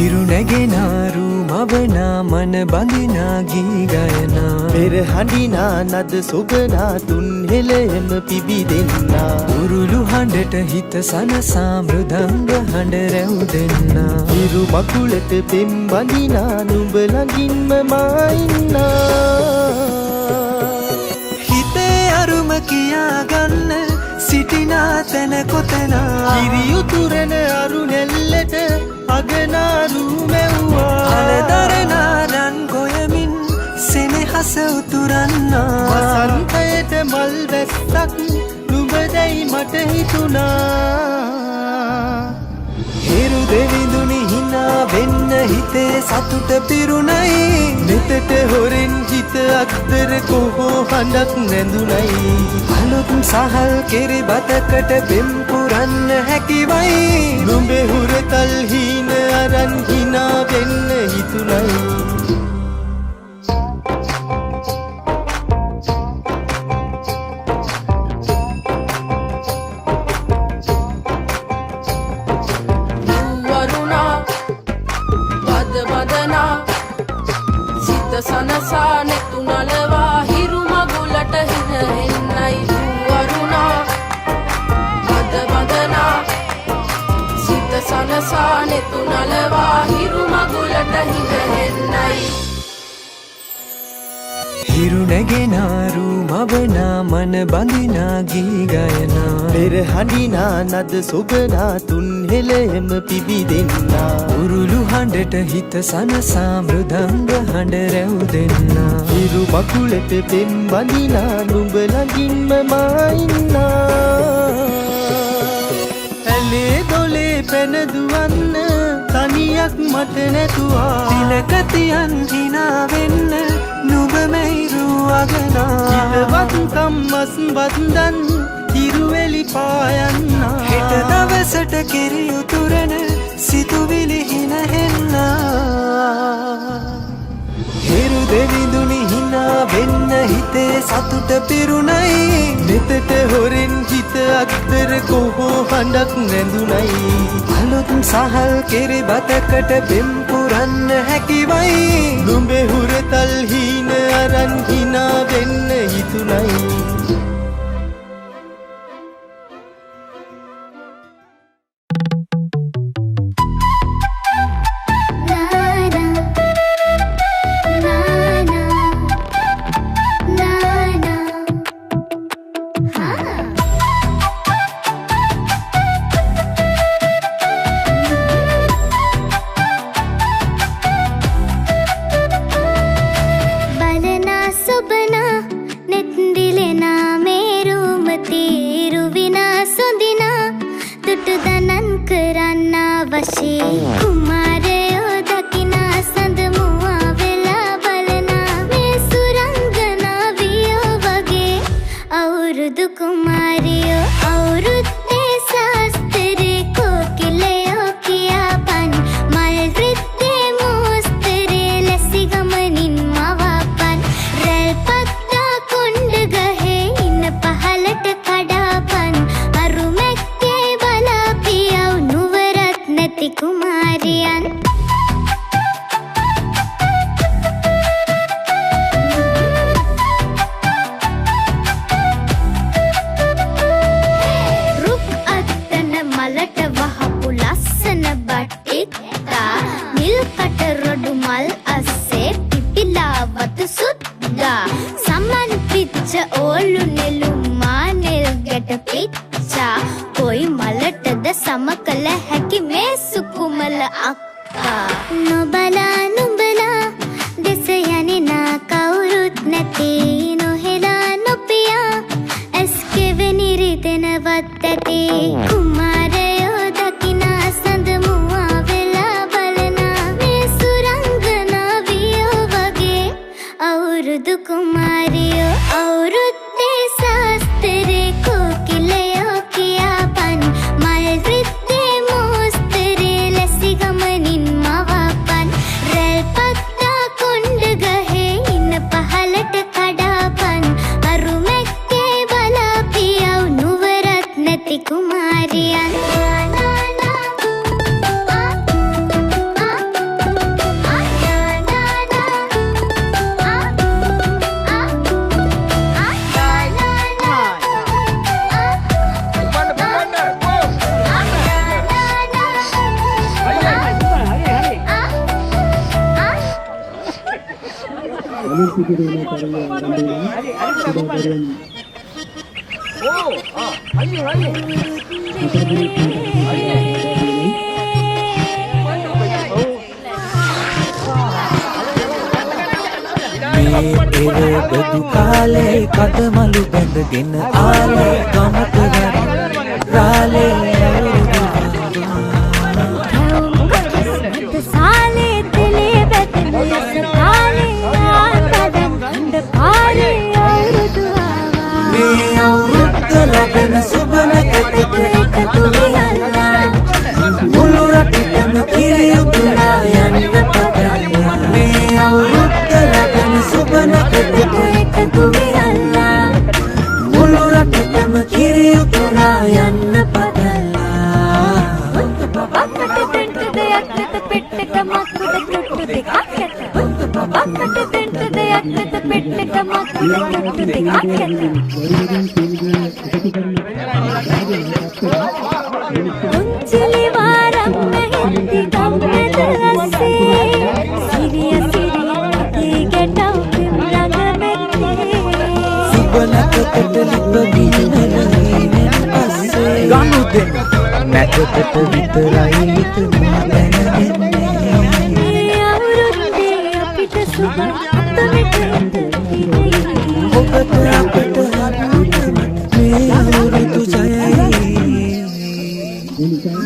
හිරුනැගෙනාරු මවනා මන බඳිනා ගී ගයනා පෙර හඬිනා නද සොබනා තුන් හෙළෙම පිබිදෙන්නා උරුළු හඬට හිත සනසා මෘදංග හඬ රැව් දෙන්නා හිරු මකුලට පෙම් බඳිනා නුඹ ළඟින්ම මා ඉන්නා හිතේ අරුම කියාගන්න සිටිනා තැන කොතනා හිරියුතුරන අරු නෙල්ලට අගනාරු මැව්වා අලදරනාරන් ගොයමින් සෙනෙහස උතුරන්නා වසන්තයට මල් වැස්සක් නුඹදැයි මට හිතුණා හිරු දෙවිඳුනි හිනා වෙන්න හිතේ සතුට පිරුණයි නෙතට හොරෙන් හිත අක්තර කොහෝ හඬක් නැඳුනයි අලුත් සහල් කෙරි බතකට පෙම් පුරන්න හැකිවයි නුඹේ හුරතල් හීන අරන් හිනා වෙන්න හිතුණයි සනසා නෙතු නලවා හිරු මගුලට හින එන්නයි වරුණා බද බදනා සිත සනසා නෙතු නලවා හිරු මගුලට හින එන්නයි හිරුනැගෙනාරු මවනා මන බඳිනා ගී ගයනා පෙර හඬිනා නද සොබනා තුන් හෙළෙම පිබිදෙන්නා උරුළු හඬට හිත සනසා මෘදංග හඬ රැව් දෙන්නා හිරු මකුලට පෙම් බඳිනා නුඹ ළඟින්ම මා ඉන්නා ඇලේ දොලේ පැන දුවන්න තනියක් මට නැතුවා තිලක තියන් හිනා වෙන්න නුඹ මෙයිරු අගනා හිතවත් කම්මස් බන්දන් හිරුවෙලි පායන්නා හෙට දවසට කිරි උතුරන සිතුවිලි හිනහෙන්නා හිරු දෙවිඳුනි හිනා වෙන්න හිතේ සතුට පිරුණයි නෙතට හොරෙන් හිත අක්තර කොහෝ හඬක් නැඳුනයි අලුත් සහල් කෙරි බතකට පෙම් පුරන්න හැකිවයි නුඹේ හුරතල් හීන අරන් හිනා වෙන්න හිතුණයි එරබදු කාලේ කදමලු බැඳගෙන ආලේ ගමක රාලේ साले दिले बदले सताले आदम खंड पाले और दुआवा මේ අවුරුද්ද ලබන සුබන කටේ මුළු රටටම කිරියුතුනා යන්න පටන් මේ අවුරුද්ද ලබන සුබන කටේ මුළු රටටම කිරියුතුනා යන්න පටන් उंचली वारम मेहंदी गम्मत रसे सिरिया सिरिया गेटव रंग में සුබනක කොටලිප පස්සේ ගනු දෙන්න නැකකට විතරයි හිතමා දැනගන්නේ අවුරුද්දේ අපිට සුබ අතමෙට ඔබට අපට මේ අවුරුදු ජයයි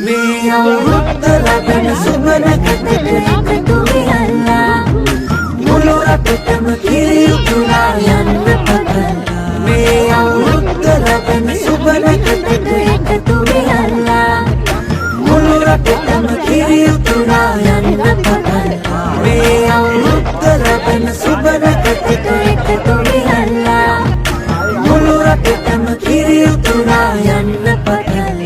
මේ අවුරුද්ද ලබන සුබනකට එකතු වෙලා මුළු රටටම කිරියුතුනා යන්න පටන් මේ අවුරුද්ද ලබන සුබනකට එකතු වෙලා මුළු රටටම කිරියුතුනා යන්න පටන් මේ අවුරුද්ද ලබන සුබනකට එකතු වෙලා මුළු රටටම කිරියුතුනා යන්න පටන්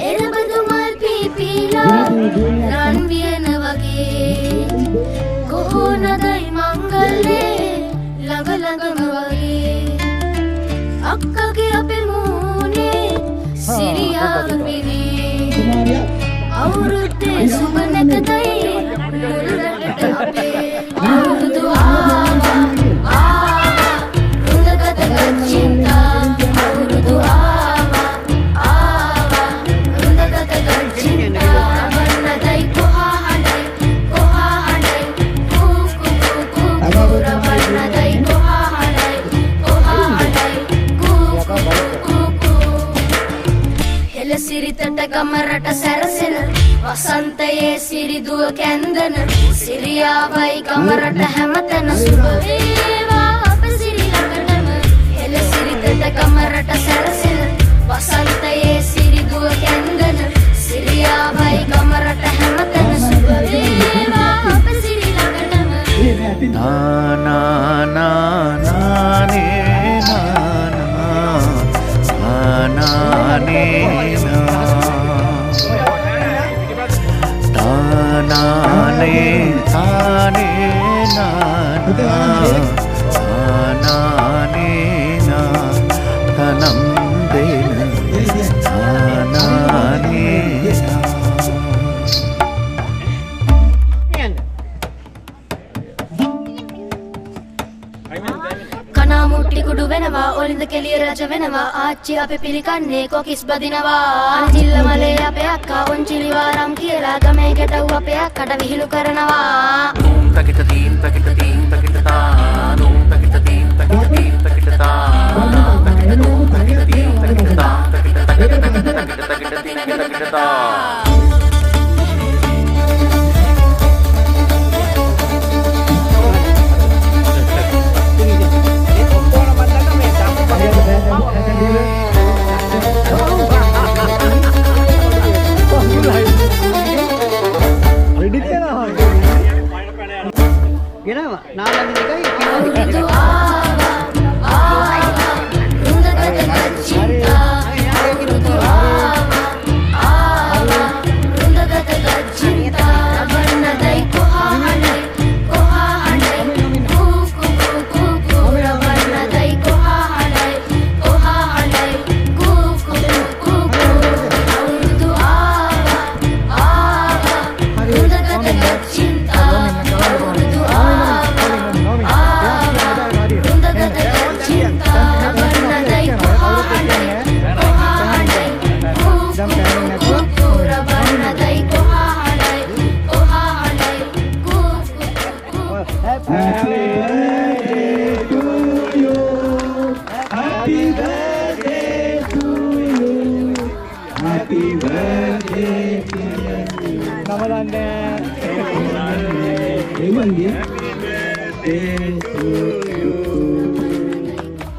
එළබදු මල් පීපීලා රන් වියන වගේ කොහොනදයි මංගල්ලේ ළඟ ළඟම වගේ අක්කගේ අපේ මූනේ සිරියාව පිරේ අවුරුද්දේ සුබ නැකතයි මුළු රටට අපේ අවුරුදු ආවා ආවා රුඳගත ගච්චින්තා අවුරුදු ආවා ආවා රුඳගත ගච්චින්තා වන්නදයි කොහා හඬයි කූ කූ කූ රවන්නදයි කොහා හඬයි කූ කූ හෙළ සිරිතට ගම රට සැරසෙන වසන්තයේ සිරිදුව කැන්දන සිරියාවයි ගම රට හැමතැන සුබ වේවා අප සිරි ළඟටම හෙළ සිරිතට ගම රට සැරසෙන වසන්තයේ සිරිදුව කැන්දන සිරියාවයි ගම රට හැමතැන සුබ වේවා අප සිරි ළඟටම කනා මුට්ටි කුඩු වෙනවා ඔලින්ද කෙලිය රජ වෙනවා ආච්චි අපේ පිළිකන්නේ කොකිස් බදිනවා අන්තිල්ල මලේ අපේ අක්කා ඔන්චිලි වාරම් කියලා ගමේ ගැටව් අපේ අක්කට විහිළු කරනවා පැකිට තීම් පැකිට තීම් පැකිට තා නූ පැකිට තීම් පැකිට තීම් පැකිට තා පැකිට නූ පැකිට තීම් පැකිට තා පැකිට පැකිට පැකිට පැකිට පැකිට තීම් පැකිට තා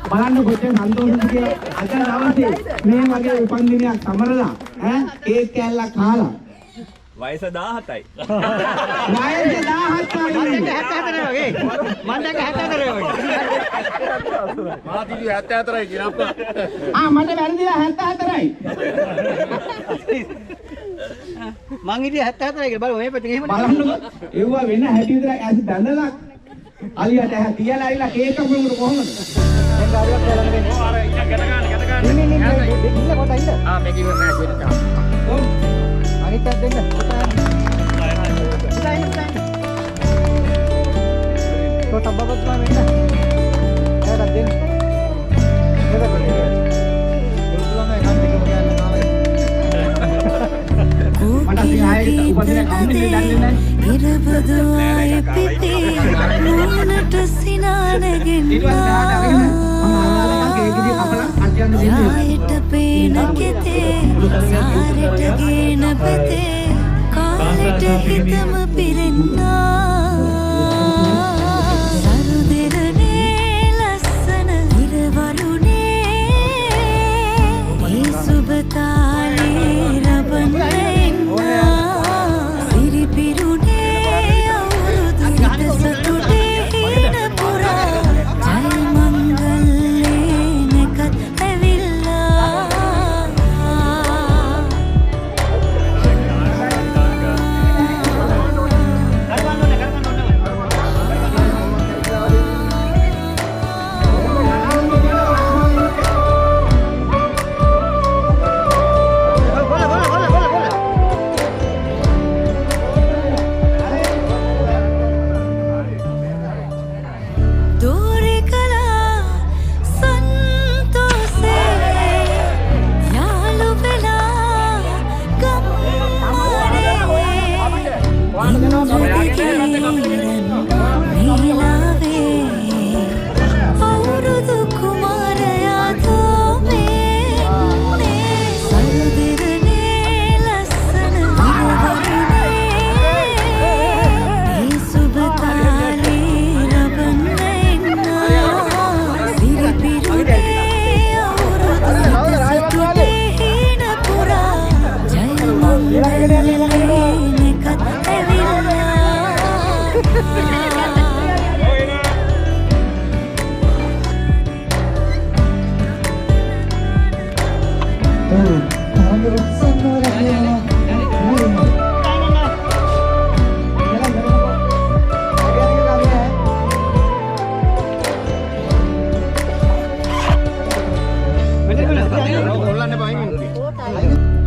බලන්න කොච්චර සන්තෝෂද කියලා. අද දවසේ මේ වගේ උපන්දිනයක් සමරලා කේක් කෑල්ලක් කාලා වයස 17යි. වයස 17යි. මම දැක්ක 74 වගේ. මාත් ඉතින් 74යි කියනප්පා. මට වැරදිලා 74යි. මං හිටියේ 74 කියලා බලන්න මේ පැත්තේ එහෙම බලන්නකො එව්වා වෙන හැටි විතරක් ඇස් බැඳලා අලියට තියලා ඇවිල්ලා කේක් කපුමුට කොහොමද? දැන් ගාඩියක් කියලා දෙන්නේ. ඔය අර ඉන්න ගැට ගන්න. ඉන්න කොට ඉන්න. මේක ඉවර නෑ කියන එක. අනිත් පැත්ත දෙන්න. तो तब्बत में नहीं ना है रख देन ये देखो बिल्कुल मैं काम देखो क्या लगा මට ආයේ උපදින කම්මිනේ දන්නේ නැහැ. ඉරබදුආයේ පිපේ මූණට සිනානගෙන්නා යායට පේන කෙතේ සාරට ගේන පෙතේ කාලෙට හිතම පිරෙන්නා සරුදෙරනේ ලස්සන ඉරවරුනේ ඒ සුබතාලේ රබන්නෙන්නා සිරිපිරුනේ අවුරුදු හිත සතුටේ හින පුරා ජය මංගල්ලේ නැකත් ඇවිල්ලා दूरी कला संतोषे यालु बेला गम्मारे नीलावे අවුරුදු කුමාරයා තෝමේ සරුදිරනේ ලස්සන ඉරවරුනේ ඒ සුබතාලේ රබන්නෙන්නා සිරිපිරුනේ අවුරුදු හිත සතුටේ හින පුරා ජය මංගලේ නැකත් ඇවිල්ලා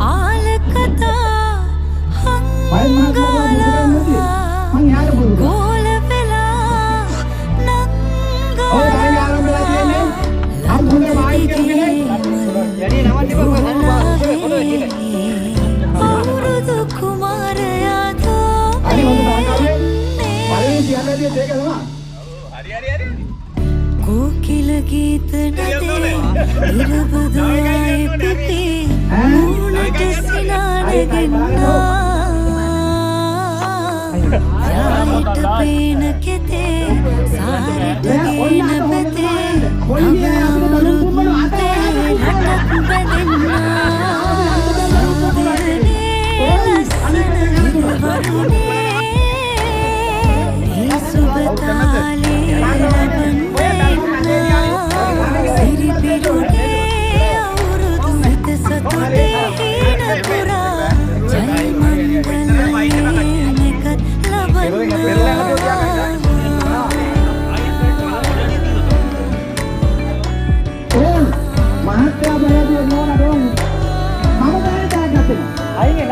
ආලකතා හංගාලා ගෝල වෙලා අවුරුදු කුමාරයා कोकिल गीत नदे इरबदुआए पिपे मूनट सिनानගෙන්නා යායට පේන කෙතේ සාරට ගේන පෙතේ අමරුත්තේ රටක් බැඳෙන්නා සරුදිරනේ ලස්සන ඉරවරුනේ ඒ සුබතාලේ රබන්නෙන්නා සිරිපිරුනේ අවුරුදු හිත සතුටේ හින පුරා ජය මංගලේ නැකත් ලබන්නා මහත්යා බලදී නෝන රෝන් මම දැනට ගත්තේ आएंगे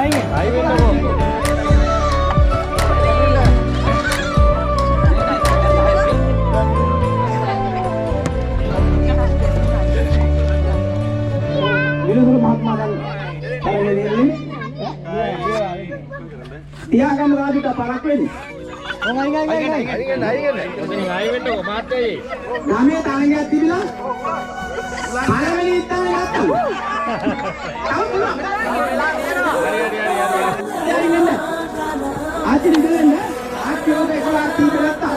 විරුදුරු මහත්මයා දැන් කරගෙන තියාගන්න රාජික පරක් වෙන්නේ ගමේ තාංගයක් තිබිලා පළවෙනි ඉත්තම ගත්තා. ආච්චි නිකලෙන්න ආච්චි ඔබ 11 කීප නැත්තා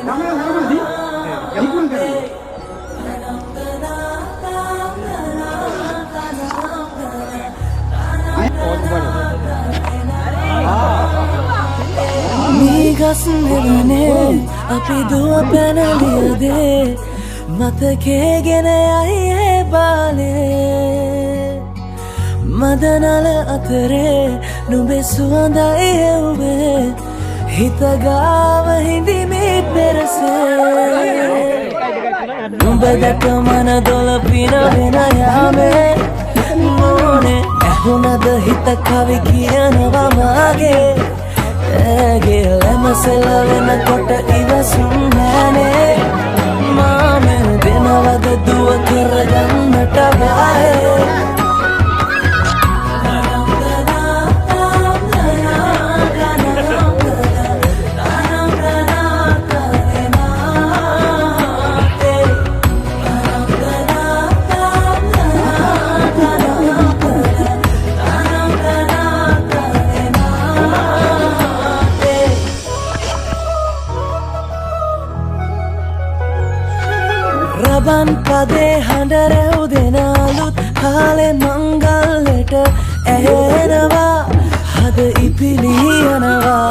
ගමන හරමදි ඉක්මන් කරන්න මීගස් නෙලනේ අපි දුව පැනලියදේ මතකේ ගෙන යයි ඒ බාලේ මදනල අතරේ නුඹේ සුවඳයි එව්වේ හිතගාව හිඳිමි පෙරසේ නුඹ දැක මන දොළ පින වෙන යාමේ මොනේ ඇහුනද හිත කවි කියනවා මාගේ ඇගේ ලැමසෙල වෙනකොට ඉවසුම් නෑනේ මාමෙන් දෙනවද දුව කරගන්නට බෑ රබන් පදේ හඬ රැව් දෙන අලුත් කාලේ මංගල්ලෙට ඇහෙනවා හද ඉපිලි යනවා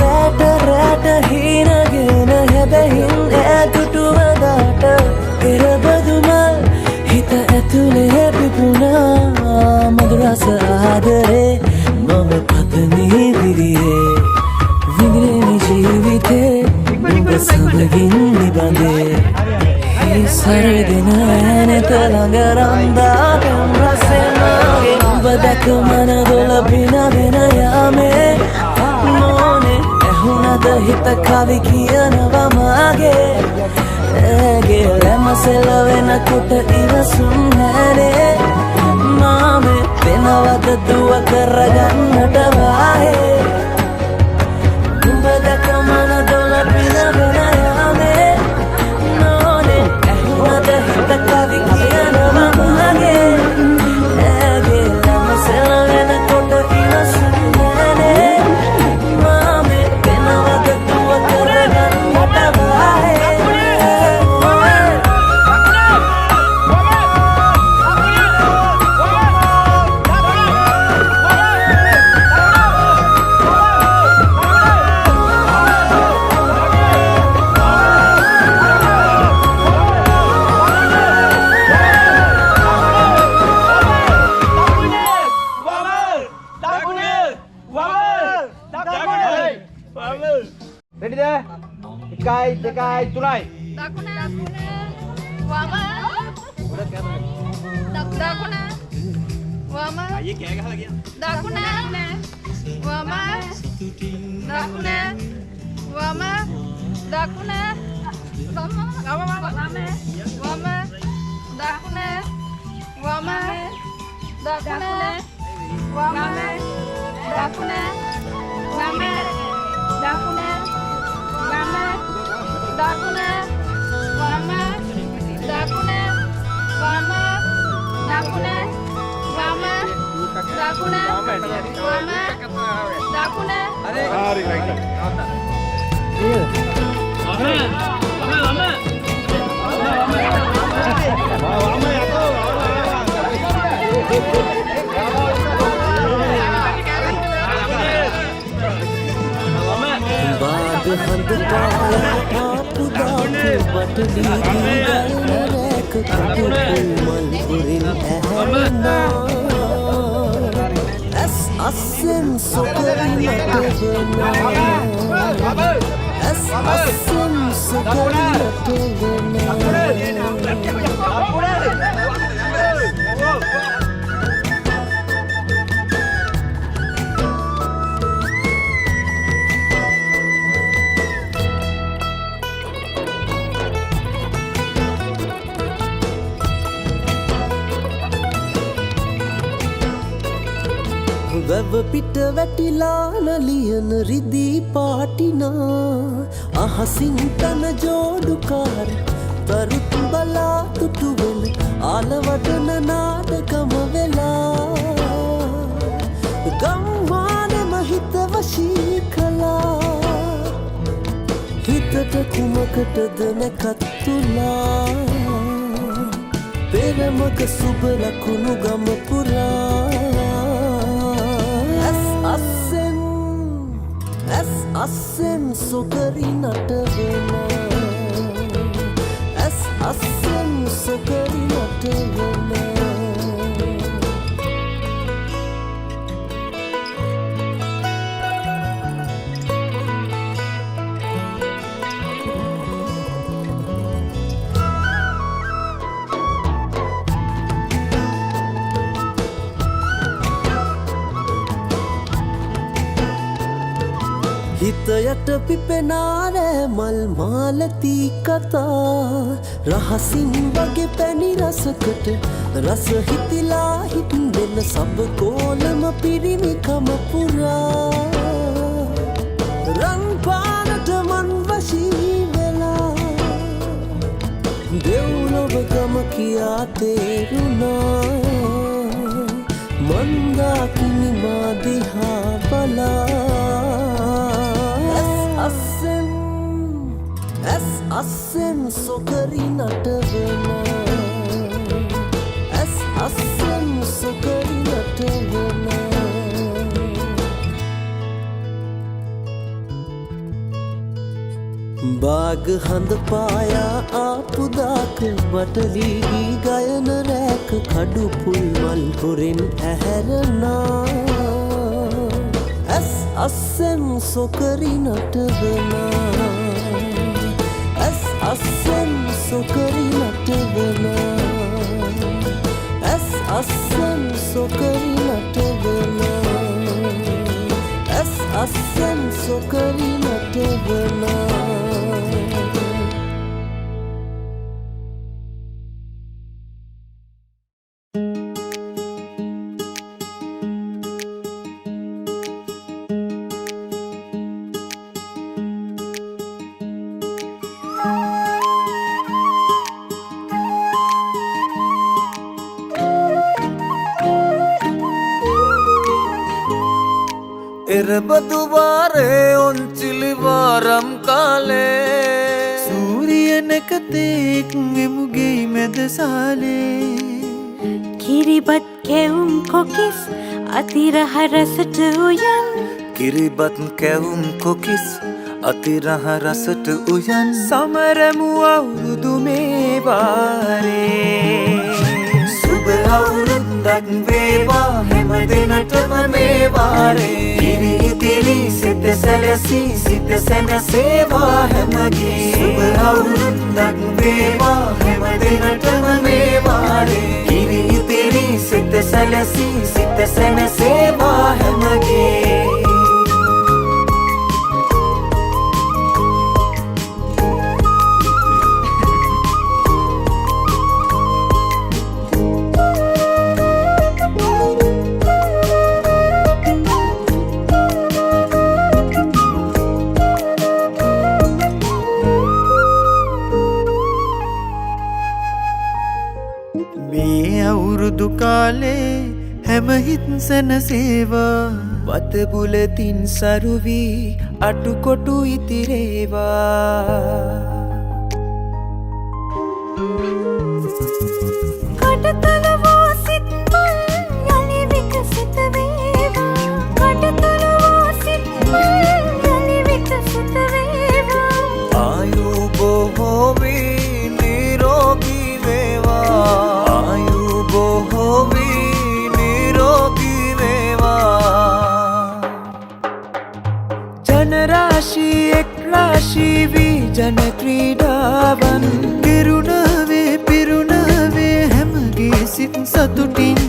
රැට රැට හීනගෙන හැබැයින් ඈදුටුවදාට පෙරබදුමල් හිත ඇතුලේ පිපුණා මధుරස ආදරේ මම පතමි විරියේ විඳින ජීවිතේ නුඹ සමගින් නිබඳේ සරදින ඇනෙත ළඟ රන්දා පෙම් රසෙනාගේ නුඹ දැක මන දොළ පින වෙන යාමේ මොනේ ඇහුනද හිත කවි කියනවා මාගේ ඇගේ ලැමසෙල වෙනකොට ඉවසුම් නෑනේ මාමේ වෙනවද දුව කරගන්නට වාහේ නුඹ දැක මන දොළ පින වෙන යාමේ the kavi kiyana mage age lamasela vena kota inasunane mame penavada tuwa karagannata vahe Ready dah? Ikai, dekai, tunai. දකුණ වම දකුණ වම අයියේ කෑ ගහලා කියන්න. දකුණ වම දකුණ වම දකුණ වම වම දකුණ වම දකුණ වම දකුණ වම දකුණ වම දකුණ වම දකුණ වම දකුණ වම දකුණ වම දකුණ හරි රයිට්. हंद काला आप दाके बटली गलरेक मन पुरिन ऐना एस असन सुकरी नटवना एस असन सुकरी नटवना වැව පිට වැටිලා නලියන රිදී පාටිනා අහසින් තන ජෝඩුකාර තරුත් බලා තුටුවල ආලවටන නාටකම වෙලා ගම්වාන මහිත වශී කුමකටද නැකත් තුලා පෙරමක සුබ ලකුණු ගම පුරා ඇස් අස්සෙන් සොකරි නටවෙන ඇස් අස්සෙන් සොකරි නටවෙන හිතයට පිපෙනාරෑ මල් මාලතී කතා රහසින් වගේ පැණි රසකට රස හිතිලා හිටෙන සබ කෝලම පිරිමිකම පුරා රන් පානට මන් වශී වෙලා දෙව්ලොව ගම කියා තේරුණා මන්දා කිනිමා දිහා බලා ඇස් අස්සෙන් සොකරි නටවෙන ඇස් අස්සෙන් සොකරි නටවෙන බාග හඳ පායා ආපුදාක වටලී ගයන රැක කඩු පුල් මල් හොරෙන් ඇහැරනා ඇස් අස්සෙන් සොකරි නටවෙනා ඇස් අස්සෙන් සොකරි නටවෙනා ඇස් අස්සෙන් සොකරි නටවෙනා ඇස් අස්සෙන් සොකරි නටවෙනා එරබදුවාරේ ඔන්චිලිවාරම් කාලේ සූරියනකතෙක් එමුගේ මැදසාලේ කිරිබත් කැවුම් කොකිස් අතිරහ රසට උයන් කිරිබත් කැවුම් කොකිස් අතිරහ රසට උයන් සමරමු අවුරුදු මේ වාරේ සුබ අවුරුද්දක් වේවා හැම දිනටම මේ වාරේ ඉරි ඉතිරි සිත සැලසී සිත සැනසේවා හැමගේ සුබ අවුරුද්දක් වේවා හැම දිනටම මේ වාරේ ඉරි ඉතිරි සිත සැලසී සිත සැනසේවා හැමගේ අවුරුදු කාලේ හැම හිත් සැනසේවා වත බුලතින් සරුවී අටුකොටු ඉතිරේවා කටතලවෝ සිත් මල් යලි විකසිත වේවා කටතලවෝ සිත් මල් යලි විකසිත වේවා ආයු බොහෝ වී නිරෝගී වේවා බොහෝවී නිරෝගී වේවා ජනරාශී එක් රාශී වී ජන ක්‍රීඩාවන් පිරුණවේ පිරුණවේ හැමගේ සිත් සතුටින්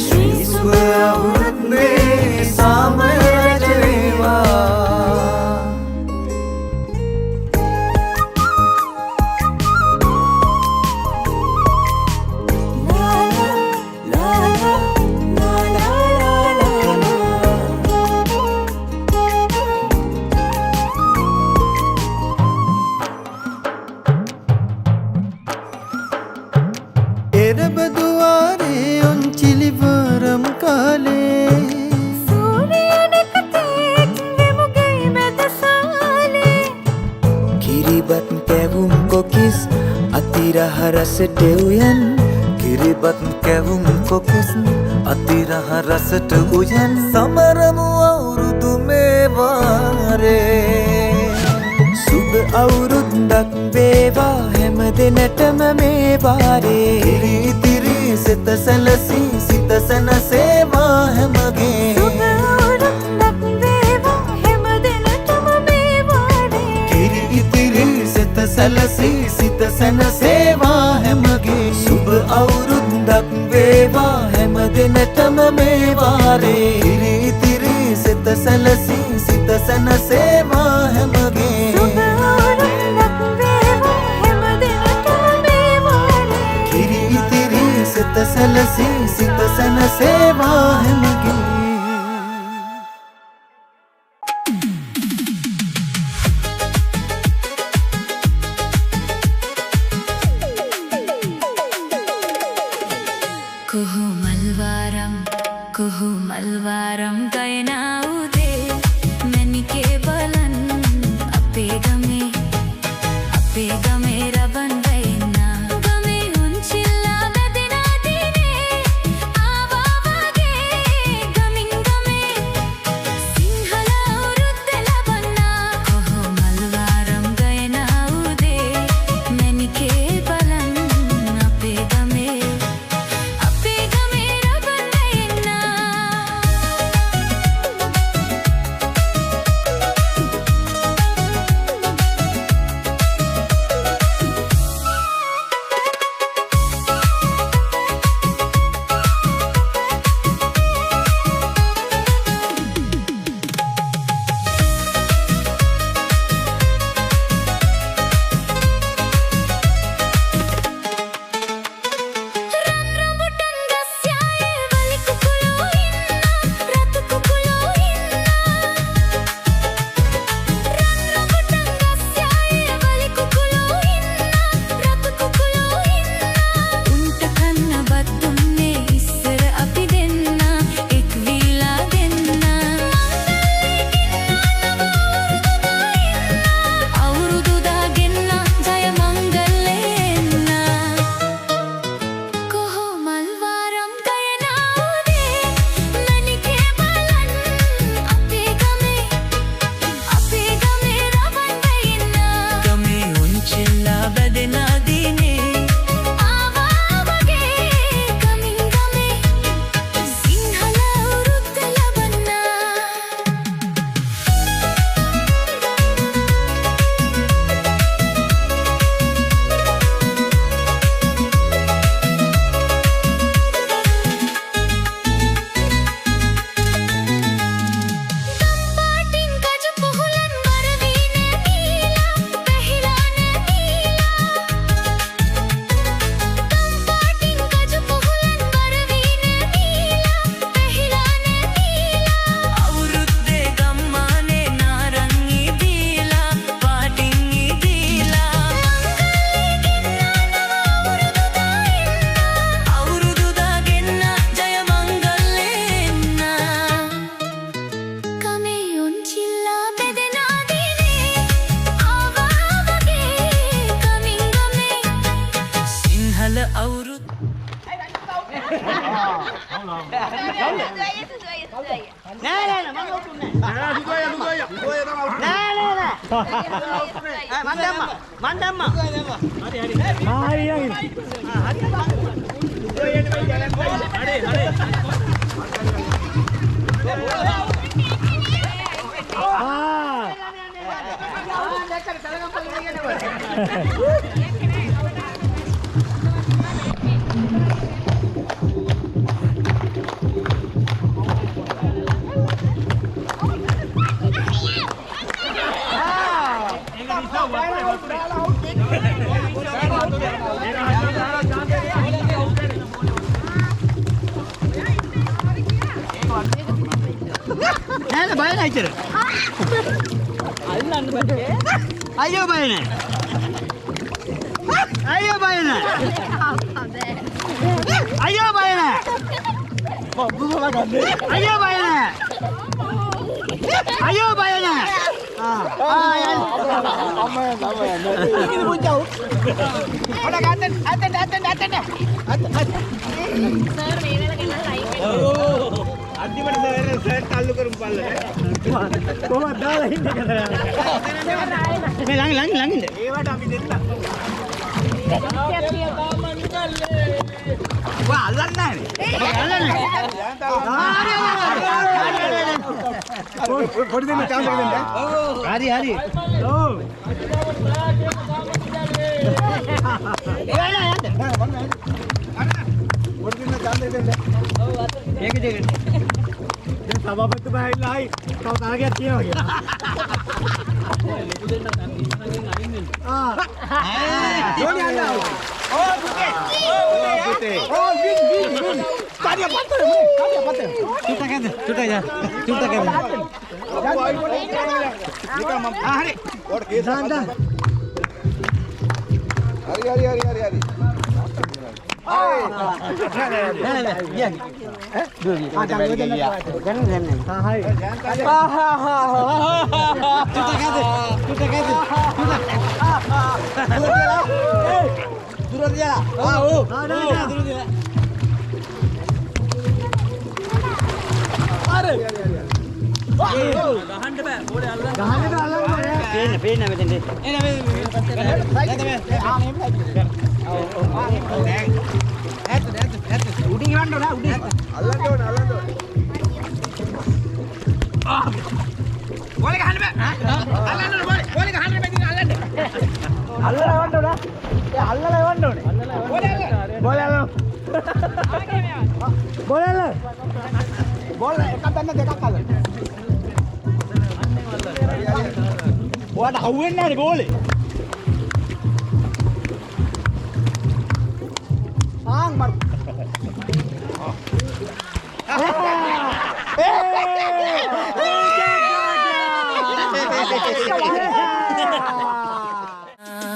ශ්‍රී සුව අවුරුද්දේ සාමරජ වේවා එරබදුවාරේ ඔන්චිලිවරම් කාලේ සූරියනකතෙක් එමුගේ මැදසාලේ කිරිබත් රසට උයන් කිරිබත් කැවුම් කොකිස් අතිරහ රසට උයන් සමරමු අවුරුදු මේ වාරේ සුබ අවුරුද්දක් වේවා හැම දිනටම මේ වාරේ ඉරිතිරි සිත සැලසී සිත සැනසේවා හැමගේ සුබ අවුරුද්දක් වේවා හැම දිනටම මේ වාරේ ඉරිතිරි සිත සැලසී සිත සැනසේවා හැමගේ සුබ අවුරුද්දක් වේවා හැම දිනටම මේ වාරේ ඉරිතිරි සිත සැලසී සිත සැනසේවා හැමගේ සුබ අවුරුද්දක් වේවා හැම දිනටම මේ වාරේ ඉරිතිරි සිත සැලසී සිත සැනසේවා හැමගේ कुहू मलवारम गयना उदे मैंने के बलन अपे गमे रबन गयना गमे उनचिल्ला नदिना दिने आवा वगे गमिंग गमे सिंहला उरुद्दला बन्ना कुहू मलवारम गयना उदे मैंने के बलन अपे गमे අයියෝ බය නැහැ. අයියෝ බය නැහැ. අයියෝ බය නැහැ. අයියෝ බය නැහැ. අයියෝ බය නැහැ.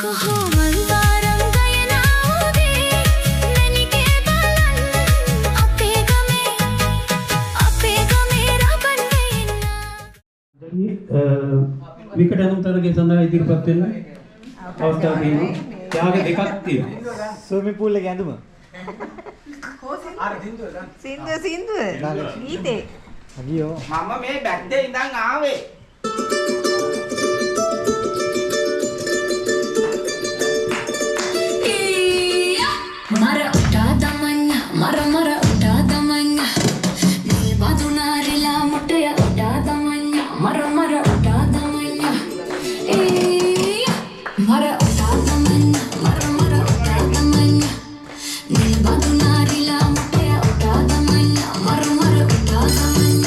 කොහොමල් වාරම් ගයනාවුදේ මැනිකේ බලන්න අපේ ගමේ රබන් වෙන්න විකට අනුතරගේ සඳහා ඉදිරිපත් වෙන අවස්ථාව තියෙනවා. ත්‍යාග දෙකක් තියෙනවා. ස්විමින් pool එකේ ඇඳුම. සින්දුව ගීතේ අගියෝ මම මේ බැද්දේ ඉඳන් ආවේ. මර උටා දමන්න මර උටා දමන්න නිල් බදුනාරිලා මුටය උටා දමන්න මර උටා දමන්න මර උටා දමන්න මර උටා දමන්න නිල් බදුනාරිලා මුටය උටා දමන්න මර උටා දමන්න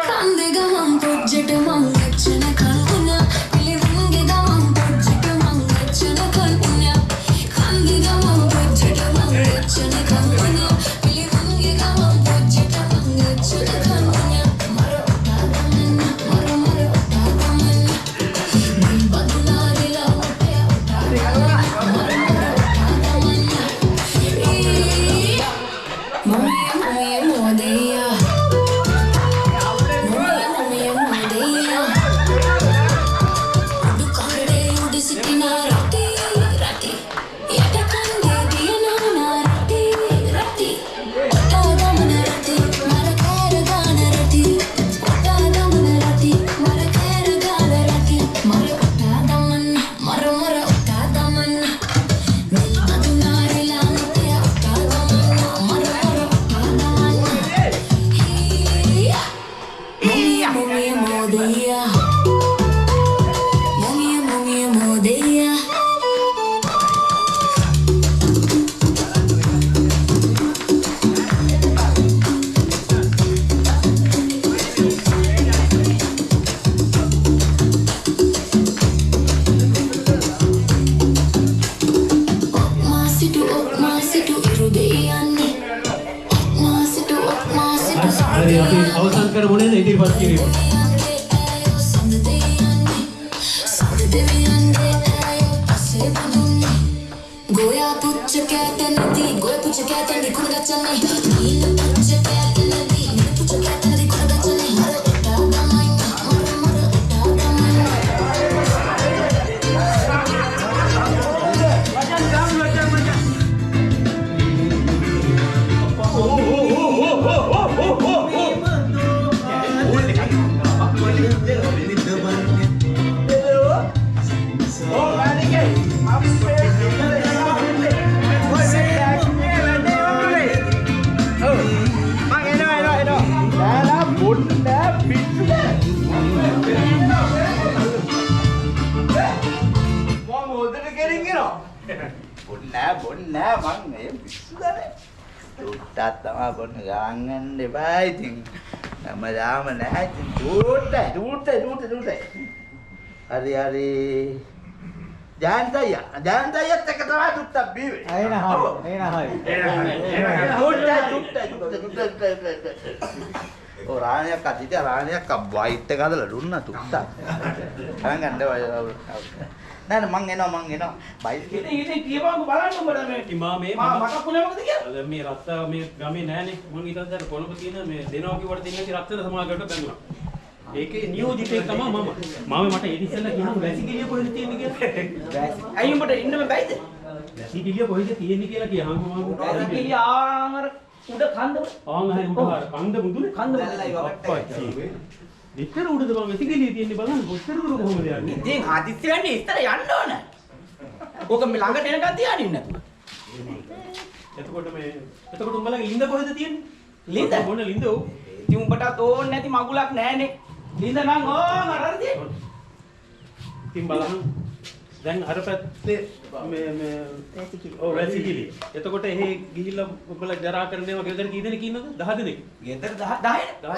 කන්දේ ගමන් පොජ්ජට මං ගච්ඡන කල්ුණා පිළිවුන්ගේ ගමන් පොජ්ජට මං ගච්ඡන කල්ුණා කන්දේ ගමන් පොජ්ජට මං ගච්ඡන කල්ුණා පිළිවුන්ගේ ගමන් පොජ්ජට මං ගච්ඡන කල්ුණා මර උටා දමන්න මර උටා දමන්න නිල් බදුනාරිලා මුටය උටා දමන්න මර උටා දමන්න මොයේ මොදෙයා හරි අපි අවසන් කරමු නේද ඉදිරිපත් කිරීම. ගෝයා පුච්ච කැතනදී ගෝය පුච්ච කැතනදී කුණ ගච්ඡන්නේ නීල පුච්ච කැතනදී නීල පුච්ච කැතනදී කුණ ගච්ඡන්නේ මර උටා දමන්න කියනවා. බොන්නේ මං මේ පිස්සුදනේ. දුට්ටක් තමයි බොන්නේ ගාන් යන්න එපා ඉතින්. හැමදාම නෑ ඉතින් දුට්ට. හරි. ජයන්තයත් එක තමයි දුට්ටක් බීවේ. එන හරි. ඔය රාණියක් අදිට රාණියක් වයිට් එක හදලා දුන්නා දුට්ටක්. අරන් ගන්න නෑ මං එනවා බයිස්කල් ඉතින් කියපන්කො බලන්න උඹට මේ මට කොනේ මොකද කියන්නේ මේ රත්තා මේ ගමේ නෑනේ මං ඊට පස්සේ කොළඹ තියෙන මේ දෙනවා කිව්වට දෙන්නේ නැති රත්තර සමාගමකට බැඳුනා ඒකේ නියෝජිතයෙක් තමයි මම මට ඒ ඉස්සෙල්ලා කියනවා වැසිකිළිය කොහෙද තියෙන්නේ කියලා ඇයි උඹට ඉන්නම බැයිද වැසිකිළිය කොහෙද තියෙන්නේ කියලා කියහම මම වැසිකිළිය ආමර උඩ කන්ද හරි උඩ කන්ද මුදුනේ කන්ද අප්පච්චි විතර උඩද මම වැසිකිළිය තියෙන්නේ බලන්න කොච්චර දුර කොහොමද යන්නේ ඉතින් හදිස්සි වෙන්නේ ඉතර යන්න ඕන. ඕක මේ ළඟට එනකන් තියාගෙන ඉන්න නැතුව. එතකොට උඹලගේ ලින්ද කොහෙද තියෙන්නේ? ලින්ද? මොන ලින්ද ඕ? ඉතින් උඹටත් ඕනේ නැති මගුලක් නැහනේ. ලින්ද නම් ඕන අරන් තියෙන්නේ. ඉතින් බලන්න. දැන් අර පැත්තේ මේ වැසිකිළිය. එතකොට එහෙ ගිහිල්ලා උඹලා ජරා කරන්නේම ගෙදර කී දෙනෙක් ඉන්නවද? 10 දෙනෙක්. ගෙදර 10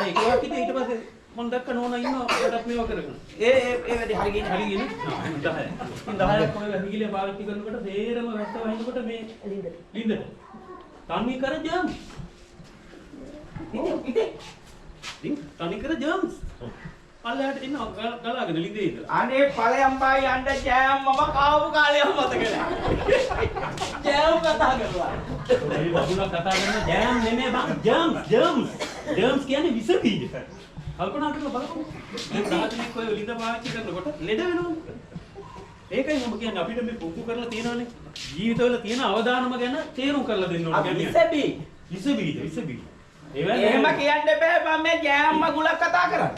එකක් ඉතින් ඊට පස්සේ මම දැක්ක නෝනා ඉන්නවා ඒකටත් මේවා කරගෙන. ඒ වැඩි හරි ගියේ. 10. ඉතින් 10ක් කොහේ වැසිකිළිය පාවිච්චි කරනකොට තේරම වැස්ස වහිනකොට මේ ලින්දට. තනි කර ජම්ස්. ඉතින් තනි කර ජම්ස්. පල්ලෙහාට ඉන්න ගලාගෙන ලින්දේ ඉඳලා. අනේ ඵලයන් බයි යන්න ජෑම් මම කාපු කාලේ මතක නැහැ. ජෑම් කතා කරුවා. මේ වගුණක් කතා කරන ජෑම් නෙමෙයි බං ජම්ස් කියන්නේ විස බීජ. කල්පනා කරලා බලන්න. මේ 10 දෙනෙක් ඔය ලින්ද පාවිච්චි කරනකොට ලෙඩ වෙනවා. ඒකයි මම කියන්නේ අපිට මේ පුරුදු කරලා තියෙනවානේ. ජීවිතවල තියෙන අවදානම ගැන තේරුම් කරලා දෙන්න ඕනේ කියන්නේ. විස බීජ. එහෙම කියන්න බෑ මම මේ ජෑම් මගුලක් කතා කරන්නේ.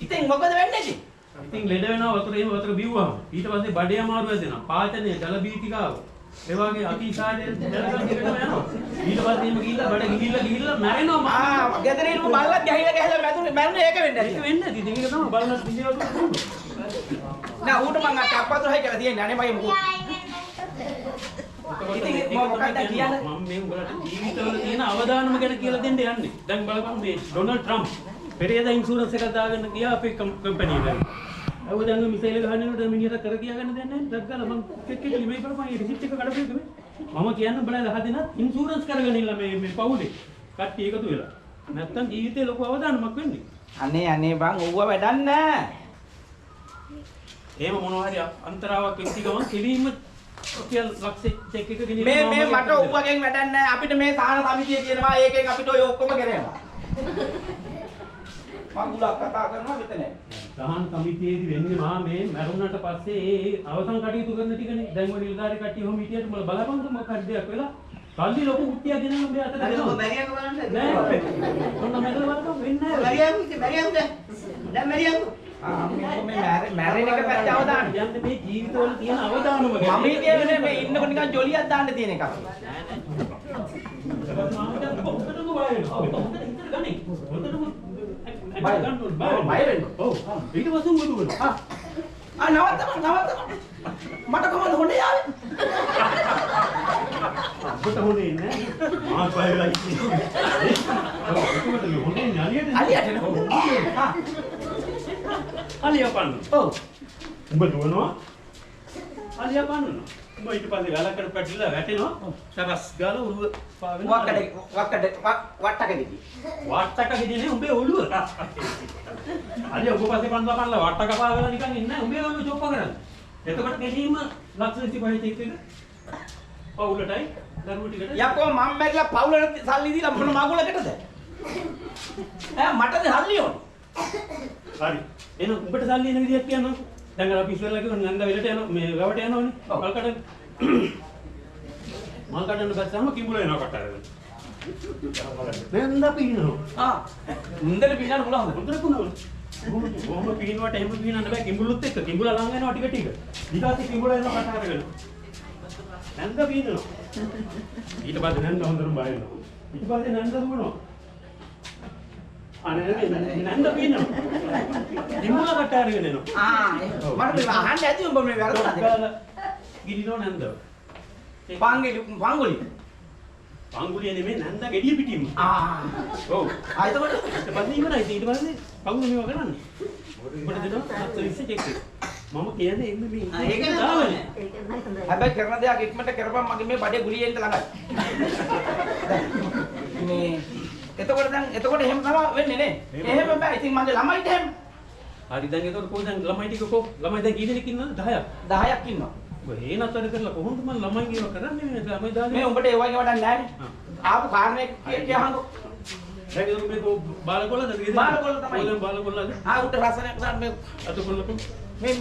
ඉතින් මොකද වෙන්නේ ඉතින්? ඉතින් ලෙඩ වෙනවා වතුර බිව්වම ඊට පස්සේ බඩේ අමාරු වෙනවා. පාචනය ජල බීතිකාව. ඒ වගේ අතිසාරය ජලගන්ධයකට යනවා. ඊට පස්සේ එහෙම ගිහිල්ලා බඩ ගිහිල්ලා මැරෙනවා. ගෙදරින් බල්ලක් ගහිලා මැරුණේ ඒක වෙන්නේ නැති. ඒක වෙන්නේ නැති. ඉතින් ඒක තමයි බලන්න පිළිවෙල. නෑ ඌට මං අත අප්පතුරයි කියලා තියෙන්නේ අනේ මගේ මොකද? ඉතින් මොකක්ද කියන්නේ? මම මේ උඹලට ජීවිතවල තියෙන අවදානම ගැන කියලා දෙන්න යන්නේ. දැන් බලපන් මේ ඩොනල්ඩ් ට්‍රම්ප් පෙරේදා ඉන්ෂුරන්ස් එකක් දාගෙන ගියා අපේ කම්පැනි එකට. අව දැන් මිසයිල් ගහන්නකොට මිනිහට කර කියාගෙන දෙන්නේ නැහැ. දැක්කලා මම කෙක් ලිමේ බලපන් මේ රිසිප්ට් එක කඩපු එක මම කියන්නේ බලලා 10 දෙනා ඉන්ෂුරන්ස් කරගෙන ඉන්න මේ පවුලේ කට්ටිය එකතු වෙලා. නැත්තම් ජීවිතේ ලොකු අවදානමක් වෙන්නේ. අනේ බං ඌව වැඩක් නැහැ. එහෙම මොනවා හරි අන්තරාවක් වෙච්ච ගමන් කෙලින්ම රුපියල් ලක්ෂ චෙක් එක ගෙනියනවා. මේ මට ඌවගෙන් වැඩක් නැහැ. අපිට මේ සාහන සමිතිය කියනවා ඒකෙන් අපිට ඔය ඔක්කොම කරේනවා. මගුලක් කතා කරනවා මෙතන. සාහන සමිතියේදී වෙන්නේ මා මේ මරුණට පස්සේ ඒ අවසන් කටයුතු කරන ටිකනේ. දැන් ඔය නිලධාරි කට්ටිය ඔහොම හිටියට මම බලපන්ද මොකක් හරි දෙයක් වෙලා කල්ලි ලොකු මුට්ටියක් ගෙනල්ලා මේ අතට දෙනවා. මැරියන්කෝ බලන්න. නෑ. ඔන්න මැදල බලපන් වෙන්නේ නැහැ. දැන් මැරියන්කෝ. මේ මැරෙන එක පැත්තේ අවදාන. යන්නේ මේ ජීවිතවල තියෙන අවදානම ගැන. මම කියන්නේ මේ ඉන්නකොට නිකන් ජොලියක් දාන්න තියෙන එකක්. නවත්තම මට කොහොමද හොඳේ ආවේ? අපිට හොඳේ නෑ. මාත් බය වෙලා ඉන්නේ. ඒකට හොඳේ නලියට. අලියා පන්න. ඔව්. උඹ දුවනවා. අලියා පන්නනවා. උඹ ඊට පස්සේ ගලකට පැටලිලා වැටෙනවා. සරස් ගාලා උරුව පාවෙන. වට්ටකෙදී නේ උඹේ ඔළුව. අලියා උඹ පස්සේ පන්නලා වට්ටක පාවෙලා නිකන් ඉන්නේ උඹේ ඔළුව චොප්ප කරන්නේ. එතකොට ගෙදීම ලක්ෂ 25 චෙක් එක. පවුලටයි දරුවෝ ටිකට. යකෝ මම මැරිලා පවුලට සල්ලි දීලා මොන මගුලකටද? මටද සල්ලි ඕනේ. හරි. එහෙනම් උඹට සල්ලි එන විදියක් කියන්න. දැන් අපි ඉස්සෙල්ලා කිව්ව නන්ද වෙලට යනවා මේ වැවට යනවනේ. මල් කඩන්න ගත්තාම කිඹුල එනවා කට අරගෙන. නන්ද පින්නනවා. මුන්දල පින්නන්න පුළුවන්ද? මුන්දල පුළුවන්. කොහොම පින්නවට එහෙම පින්නන්න බෑ කිඹුලුත් එක්ක. කිඹුල ළඟ යනවා ටික ටික. ඊට කිඹුල එනවා කට අරගෙන. නන්ද පින්නනවා. ඊට පස්සේ නන්ද හොඳටම බය වෙනවා. ඊට පස්සේ නන්ද දුවනවා. අනේ නන්ද පින්නනවා. කිඹුල කට අරගෙන එනවා. මට මේ අහන්න ඇති උඹ මේ වැරදුනද? කිරිනව නැන්දව. පංගුලි. පංගුලිය නෙමෙයි නැන්ද ගෙඩිය පිටින්ම. ඔව්. එතකොට ඊට පස්සේ ඉවරයි. ඊට පස්සේ පංගුල මේවා කරන්නේ. උඹට දෙනවා 720 චෙක් එක. මම කියන්නේ එන්න මේ. ඒක දාවනේ. හැබැයි කරන දෙයක් ඉක්මනට කරපම් මගේ මේ බඩේ ගුලියෙන්ට ළඟයි. මේ එතකොට එහෙම තමයි වෙන්නේ නේ. එහෙම බෑ. ඉතින් මගේ ළමයිට එහෙම. හරි දැන් එතකොට කොහොමද දැන් ළමයි ටික කො ළමයි දැන් කී දෙනෙක් ඉන්නවද 10ක් 10ක් ඉන්නවා. ඔය හේනතර කරලා කොහොමද මම ළමයි ඒව කරන්නේ මේ ළමයි දාන්නේ මේ උඹට ඒ වගේ වැඩක් නැහැ නේ. ආපු කාරණේ කියහංගෝ. දැන් ඒක මේ බාලකොල්ලද නේද? බාලකොල්ල තමයි. ඔය බාලකොල්ලද? උට රසණයක් දාන්න මේ අතකොල්ලකෝ. මේ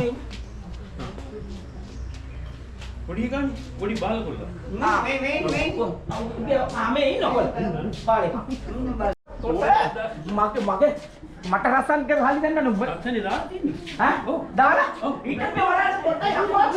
පොඩි ගානේ පොඩි බාලකොල්ල. මේ මේ ඉන්නකො. බාලේ. මගේ මට රසන් කරලා හරි දෙන්න නුඹ. රසනේ දාලා තින්නේ. ඈ? ඔව් දාලා. ඔව් ඊට මේ වරාට පොට්ටයි අම්මා.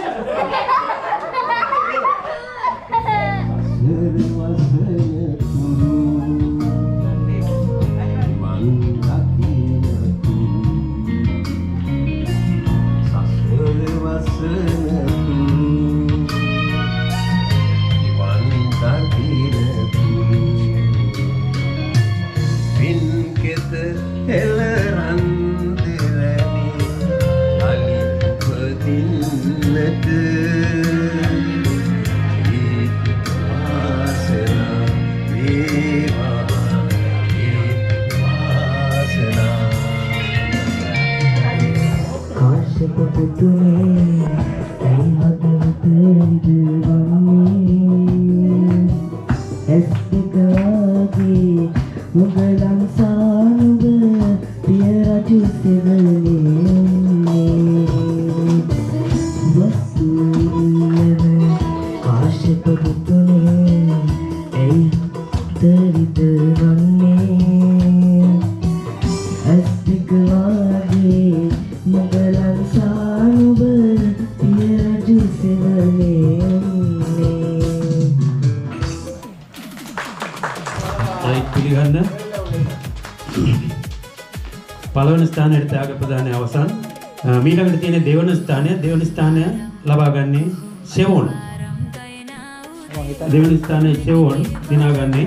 පළවෙනි ස්ථානයට ත්‍යාග ප්‍රදානය අවසන්. ඊළඟට තියෙන දෙවන ස්ථානය ලබා ගන්නේ සෙවොන්. දෙවන ස්ථානයේ සෙවොන් දිනාගන්නේ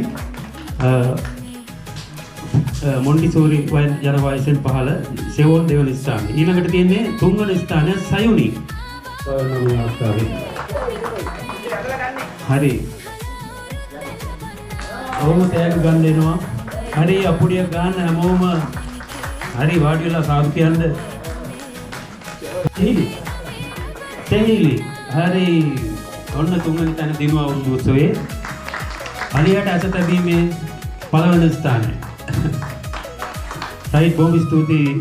මොන්ටිසෝරි ජන වයසෙන් පහළ සෙවොන් දෙවන ස්ථානය. ඊළඟට තියෙන්නේ තුන්වන ස්ථානය සයුනි. හරි. ඔවම ත්‍යාග ගන්න දෙනවා. හරි අපුඩිය ගන්න හැමෝම හරි වාඩි වෙලා සාදු කියන්න. තෙහිලි හරි ඔන්න තුන්වෙනි තැන දිනුවා අවුරුදු උත්සවයේ අලියට ඇස තැබීමේ පළවෙනි ස්ථානය. සයිඩ් බොම්බ ස්තුතියි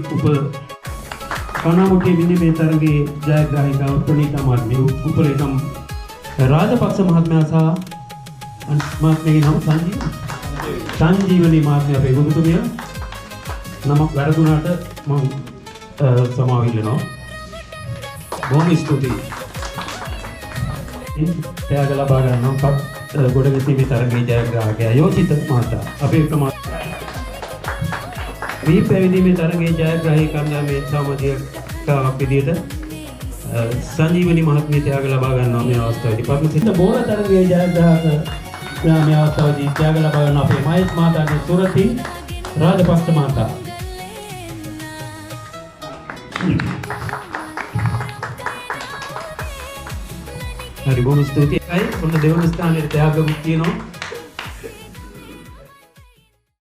කනාමුට්ටිය විනිමය තරගයේ ජයග්‍රාහිකව ප්‍රණීතා මහත්මිය උපලේකම් රාජපක්ෂ මහත්මයා සහ මහත්මියගේ නම සංජීවනී මහත්මිය අපේ ගුරුතුමිය. නමක් වැරදුනාට මම සමාව ඉල්ලනවා. බොහොම ස්තුතියි. ත්‍යාග ලබා ගන්නවා ගොඩගැසීමේ තරගයේ ජයග්‍රාහකයා යෝජිත මහතා අපේ ප්‍රමාණ මේ පැවිදීමේ තරගයේ ජයග්‍රාහී කණ්ඩායමේ සමාජිකාවක් විදියට සංජීවනී මහත්මිය ත්‍යාග ලබා ගන්නවා මේ අවස්ථාවේදී. පද්මසිට බෝර තරගයේ ජයග්‍රාහක මේ අවස්ථාවේදී ත්‍යාග ලබා ගන්න අපේ මහේත් මහතාගේ සුරති රාජපක්ෂ මහතා. හරි බොහොම ස්තුතියි. ඔන්න දෙවන ස්ථානයේ ත්‍යාග තියෙනවා.